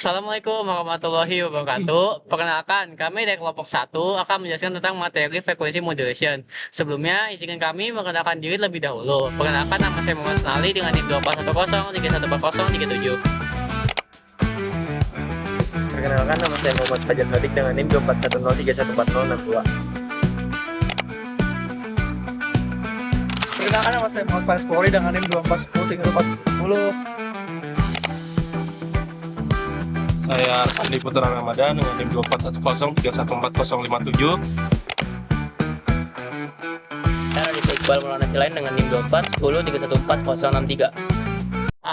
Assalamualaikum warahmatullahi wabarakatuh. Perkenalkan, kami dari kelompok satu akan menjelaskan tentang materi frekuensi modulation. Sebelumnya, izinkan kami mengenalkan diri lebih dahulu. Perkenalkan, nama saya Muhammad Senali dengan NIM 2410 3140 37. Perkenalkan, nama saya Muhammad Fajar Sodik dengan NIM 2410314062. Perkenalkan, nama saya Muhammad Faris Polri dengan NIM 2410 Saya Andi Putra Ramadan dengan NIM 2410314057. Saya Raditya Iqbal Maulana Silain dengan NIM 2410314063.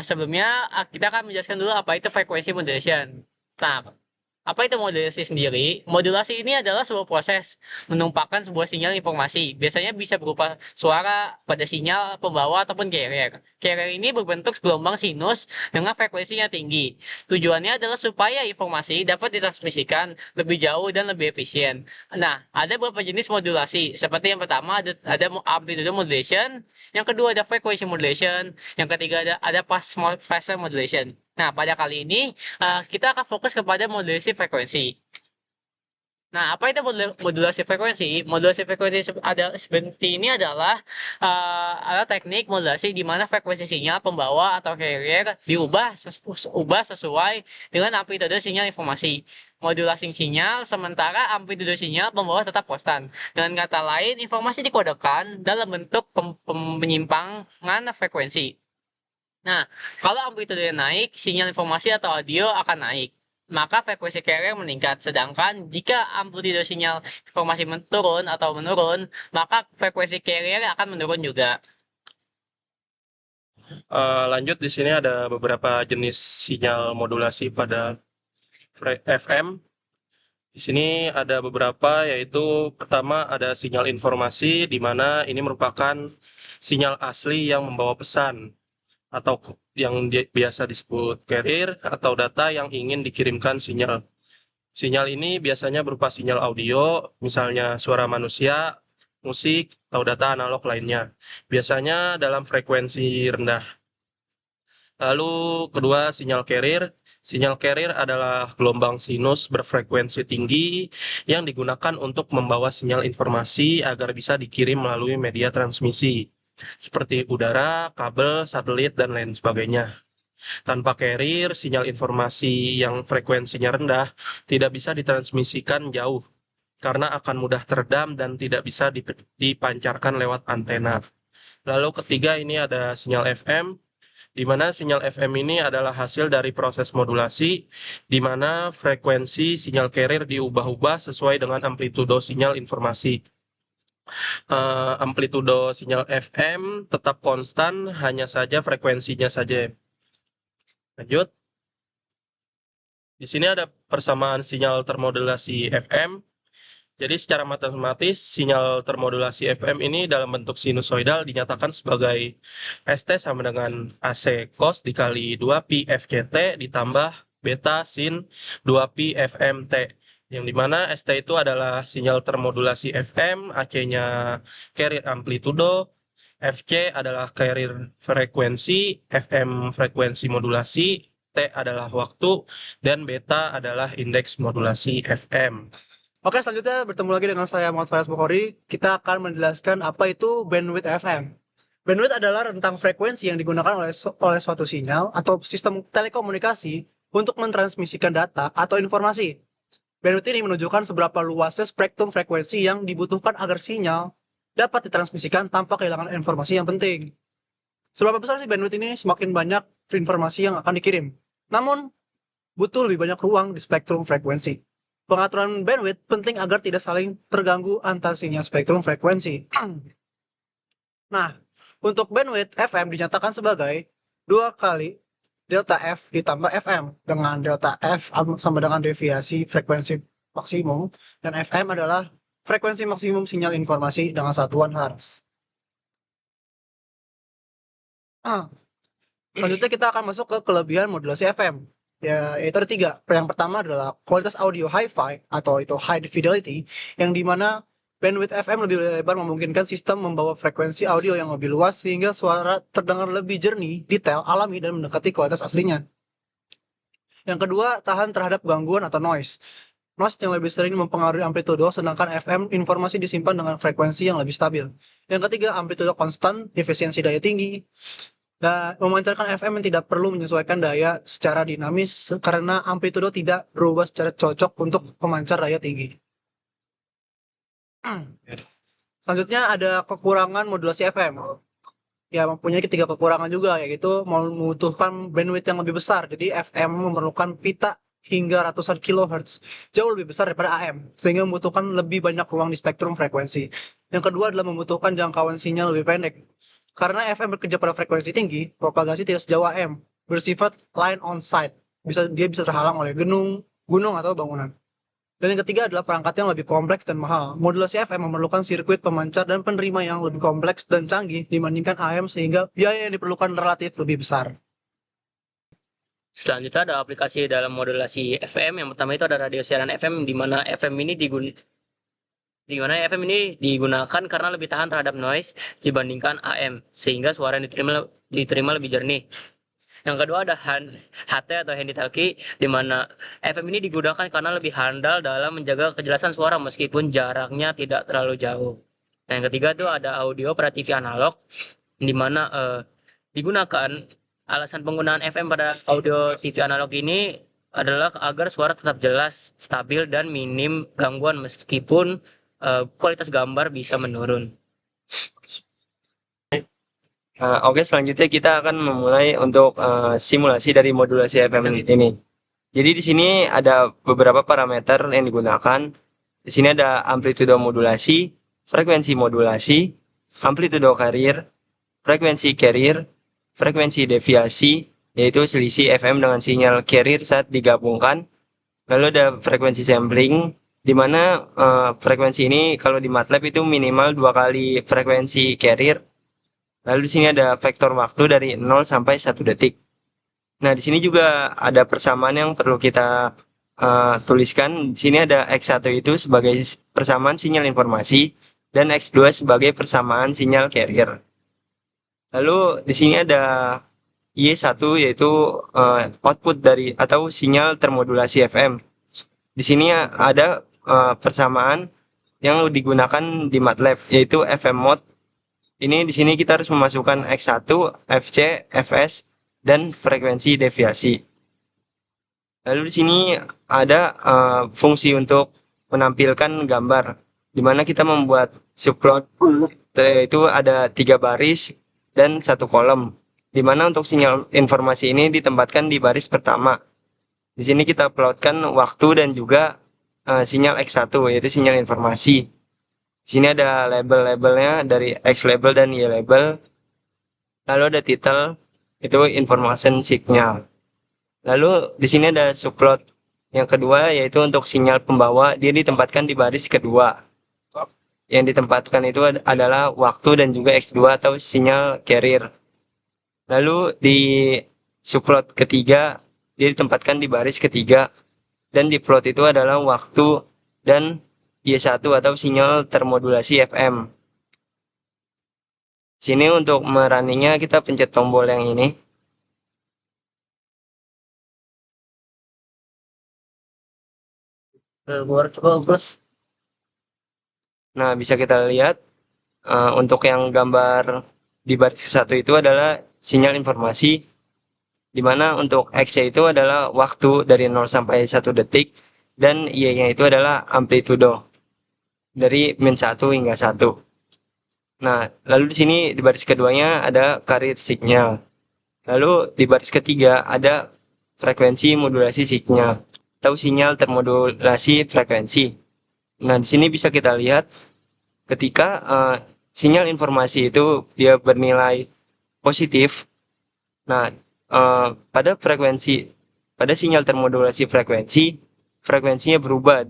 Sebelumnya, kita akan menjelaskan dulu apa itu frekuensi modulation. Nah, apa itu modulasi sendiri? Modulasi ini adalah sebuah proses menumpahkan sebuah sinyal informasi. Biasanya bisa berupa suara pada sinyal pembawa ataupun carrier. Carrier ini berbentuk gelombang sinus dengan frekuensinya tinggi. Tujuannya adalah supaya informasi dapat ditransmisikan lebih jauh dan lebih efisien. Nah, ada beberapa jenis modulasi. Seperti yang pertama ada amplitude modulation, yang kedua ada frequency modulation, yang ketiga ada phase modulation. Nah, pada kali ini kita akan fokus kepada modulasi frekuensi. Nah, apa itu modulasi frekuensi? Modulasi frekuensi seperti ini adalah teknik modulasi di mana frekuensi sinyal pembawa atau carrier diubah sesuai dengan amplitude sinyal informasi. Modulasi sinyal sementara amplitude sinyal pembawa tetap konstan. Dengan kata lain, informasi dikodekan dalam bentuk penyimpangan frekuensi. Nah, kalau amplitude naik, sinyal informasi atau audio akan naik. Maka frekuensi carrier meningkat. Sedangkan jika amplitude sinyal informasi menurun, maka frekuensi carrier akan menurun juga. Lanjut, di sini ada beberapa jenis sinyal modulasi pada FM. Di sini ada beberapa, yaitu pertama ada sinyal informasi, di mana ini merupakan sinyal asli yang membawa pesan atau yang biasa disebut carrier atau data yang ingin dikirimkan sinyal. Sinyal ini biasanya berupa sinyal audio, misalnya suara manusia, musik, atau data analog lainnya. Biasanya dalam frekuensi rendah. Lalu kedua, sinyal carrier. Sinyal carrier adalah gelombang sinus berfrekuensi tinggi yang digunakan untuk membawa sinyal informasi agar bisa dikirim melalui media transmisi seperti udara, kabel, satelit, dan lain sebagainya. Tanpa carrier, sinyal informasi yang frekuensinya rendah tidak bisa ditransmisikan jauh karena akan mudah teredam dan tidak bisa dipancarkan lewat antena. Lalu ketiga, ini ada sinyal FM, di mana sinyal FM ini adalah hasil dari proses modulasi, di mana frekuensi sinyal carrier diubah-ubah sesuai dengan amplitudo sinyal informasi. Amplitudo sinyal FM tetap konstan, hanya saja frekuensinya saja. Lanjut. Di sini ada persamaan sinyal termodulasi FM. Jadi secara matematis, sinyal termodulasi FM ini dalam bentuk sinusoidal dinyatakan sebagai ST sama dengan AC cos dikali 2pi FCT ditambah beta sin 2pi FMT. Yang dimana ST itu adalah sinyal termodulasi FM, AC-nya carrier amplitudo, FC adalah carrier frekuensi, FM frekuensi modulasi, T adalah waktu, dan beta adalah indeks modulasi FM. Oke, selanjutnya bertemu lagi dengan saya Muhammad Faris Bukhari. Kita akan menjelaskan apa itu bandwidth FM. Bandwidth adalah rentang frekuensi yang digunakan oleh suatu sinyal atau sistem telekomunikasi untuk mentransmisikan data atau informasi. Bandwidth ini menunjukkan seberapa luasnya spektrum frekuensi yang dibutuhkan agar sinyal dapat ditransmisikan tanpa kehilangan informasi yang penting. Seberapa besar sih bandwidth ini? Semakin banyak informasi yang akan dikirim. Namun, butuh lebih banyak ruang di spektrum frekuensi. Pengaturan bandwidth penting agar tidak saling terganggu antar sinyal spektrum frekuensi. Nah, untuk bandwidth FM dinyatakan sebagai 2 kali delta F ditambah FM, dengan delta F sama dengan deviasi frekuensi maksimum, dan FM adalah frekuensi maksimum sinyal informasi dengan satuan Hertz. Selanjutnya kita akan masuk ke kelebihan modulasi FM. Yaitu ada 3. Yang pertama adalah kualitas audio hi-fi atau itu high fidelity, yang dimana bandwidth FM lebih lebar memungkinkan sistem membawa frekuensi audio yang lebih luas sehingga suara terdengar lebih jernih, detail, alami, dan mendekati kualitas aslinya. Yang kedua, tahan terhadap gangguan atau noise. Noise yang lebih sering mempengaruhi amplitudo, sedangkan FM informasi disimpan dengan frekuensi yang lebih stabil. Yang ketiga, amplitudo konstan, efisiensi daya tinggi. Dan memancarkan FM yang tidak perlu menyesuaikan daya secara dinamis karena amplitudo tidak berubah secara cocok untuk pemancar daya tinggi. Selanjutnya ada kekurangan modulasi FM. Ya, mempunyai ketiga kekurangan juga, yaitu membutuhkan bandwidth yang lebih besar. Jadi FM memerlukan pita hingga ratusan kilohertz, jauh lebih besar daripada AM, sehingga membutuhkan lebih banyak ruang di spektrum frekuensi. Yang kedua adalah membutuhkan jangkauan sinyal lebih pendek. Karena FM bekerja pada frekuensi tinggi, propagasi tidak sejauh AM, bersifat line on site. Dia bisa terhalang oleh gunung atau bangunan. Dan yang ketiga adalah perangkat yang lebih kompleks dan mahal. Modulasi FM memerlukan sirkuit pemancar dan penerima yang lebih kompleks dan canggih dibandingkan AM, sehingga biaya yang diperlukan relatif lebih besar. Selanjutnya ada aplikasi dalam modulasi FM. Yang pertama itu ada radio siaran FM, di mana FM ini digunakan karena lebih tahan terhadap noise dibandingkan AM, sehingga suara yang diterima lebih jernih. Yang kedua ada HT atau handy talkie, di mana FM ini digunakan karena lebih handal dalam menjaga kejelasan suara meskipun jaraknya tidak terlalu jauh. Yang ketiga itu ada audio pada TV analog, di mana digunakan alasan penggunaan FM pada audio TV analog ini adalah agar suara tetap jelas, stabil, dan minim gangguan meskipun kualitas gambar bisa menurun. Oke, selanjutnya kita akan memulai untuk simulasi dari modulasi FM ini. Jadi di sini ada beberapa parameter yang digunakan. Di sini ada amplitudo modulasi, frekuensi modulasi, amplitudo carrier, frekuensi carrier, frekuensi deviasi, yaitu selisih FM dengan sinyal carrier saat digabungkan. Lalu ada frekuensi sampling, di mana frekuensi ini kalau di MATLAB itu minimal 2 kali frekuensi carrier. Lalu di sini ada vektor waktu dari 0 sampai 1 detik. Nah, di sini juga ada persamaan yang perlu kita tuliskan. Di sini ada X1 itu sebagai persamaan sinyal informasi dan X2 sebagai persamaan sinyal carrier. Lalu di sini ada Y1 yaitu output dari atau sinyal termodulasi FM. Di sini ada persamaan yang digunakan di MATLAB yaitu FM mode. Ini di sini kita harus memasukkan X1, FC, Fs, dan frekuensi deviasi. Lalu di sini ada fungsi untuk menampilkan gambar, di mana kita membuat subplot, yaitu ada 3 baris dan 1 kolom, di mana untuk sinyal informasi ini ditempatkan di baris pertama. Di sini kita plotkan waktu dan juga sinyal X1, yaitu sinyal informasi. Di sini ada label-labelnya dari X label dan Y label. Lalu ada title, itu information signal. Lalu di sini ada subplot yang kedua, yaitu untuk sinyal pembawa, dia ditempatkan di baris kedua. Yang ditempatkan itu adalah waktu dan juga X2 atau sinyal carrier. Lalu di subplot ketiga, dia ditempatkan di baris ketiga. Dan di plot itu adalah waktu dan Y1 atau sinyal termodulasi FM. Sini untuk merunningnya kita pencet tombol yang ini. Keluar coba plus. Nah, bisa kita lihat untuk yang gambar di baris ke-1 itu adalah sinyal informasi, di mana untuk X itu adalah waktu dari 0 sampai 1 detik dan Y-nya itu adalah amplitudo dari -1 hingga 1. Nah, lalu di sini di baris keduanya ada carrier signal. Lalu di baris ketiga ada frekuensi modulasi signal atau sinyal termodulasi frekuensi. Nah, di sini bisa kita lihat ketika sinyal informasi itu dia bernilai positif. Nah, pada sinyal termodulasi frekuensinya berubah.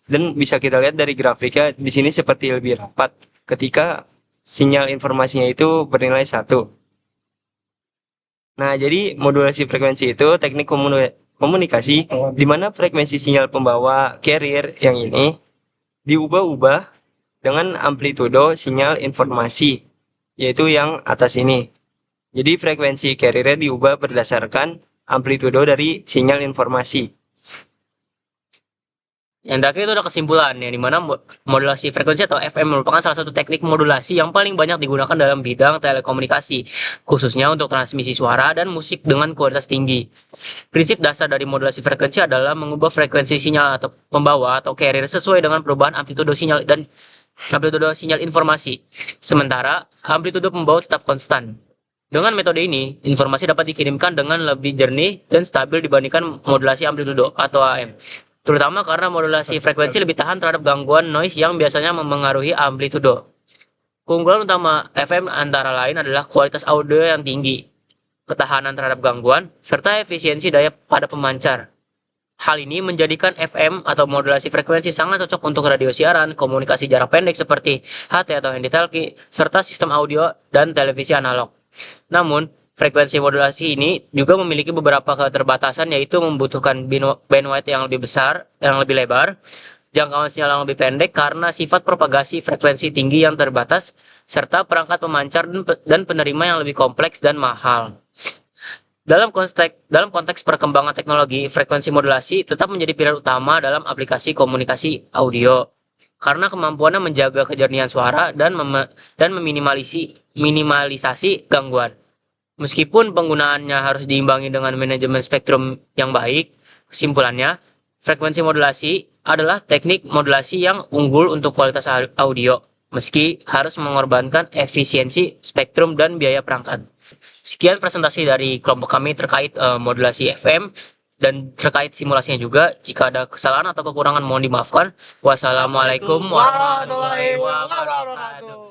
Dan bisa kita lihat dari grafiknya di sini seperti lebih rapat ketika sinyal informasinya itu bernilai 1. Nah, jadi modulasi frekuensi itu teknik komunikasi di mana frekuensi sinyal pembawa carrier yang ini diubah-ubah dengan amplitudo sinyal informasi, yaitu yang atas ini. Jadi frekuensi carrier diubah berdasarkan amplitudo dari sinyal informasi. Yang terakhir itu ada kesimpulan, yang dimana modulasi frekuensi atau FM merupakan salah satu teknik modulasi yang paling banyak digunakan dalam bidang telekomunikasi, khususnya untuk transmisi suara dan musik dengan kualitas tinggi. Prinsip dasar dari modulasi frekuensi adalah mengubah frekuensi sinyal atau pembawa atau carrier sesuai dengan perubahan amplitudo sinyal dan amplitudo sinyal informasi. Sementara amplitudo pembawa tetap konstan. Dengan metode ini, informasi dapat dikirimkan dengan lebih jernih dan stabil dibandingkan modulasi amplitudo atau AM. Terutama karena modulasi frekuensi lebih tahan terhadap gangguan noise yang biasanya mempengaruhi amplitudo. Keunggulan utama FM antara lain adalah kualitas audio yang tinggi, ketahanan terhadap gangguan, serta efisiensi daya pada pemancar. Hal ini menjadikan FM atau modulasi frekuensi sangat cocok untuk radio siaran, komunikasi jarak pendek seperti HT atau handy-talkie, serta sistem audio dan televisi analog. Namun, frekuensi modulasi ini juga memiliki beberapa keterbatasan, yaitu membutuhkan bandwidth yang lebih besar, yang lebih lebar, jangkauan sinyal yang lebih pendek karena sifat propagasi frekuensi tinggi yang terbatas, serta perangkat pemancar dan penerima yang lebih kompleks dan mahal. Dalam konteks perkembangan teknologi, frekuensi modulasi tetap menjadi pilihan utama dalam aplikasi komunikasi audio karena kemampuannya menjaga kejernihan suara dan minimalisasi gangguan. Meskipun penggunaannya harus diimbangi dengan manajemen spektrum yang baik, kesimpulannya, frekuensi modulasi adalah teknik modulasi yang unggul untuk kualitas audio, meski harus mengorbankan efisiensi spektrum dan biaya perangkat. Sekian presentasi dari kelompok kami terkait modulasi FM dan terkait simulasinya juga. Jika ada kesalahan atau kekurangan mohon dimaafkan. Wassalamualaikum warahmatullahi wabarakatuh.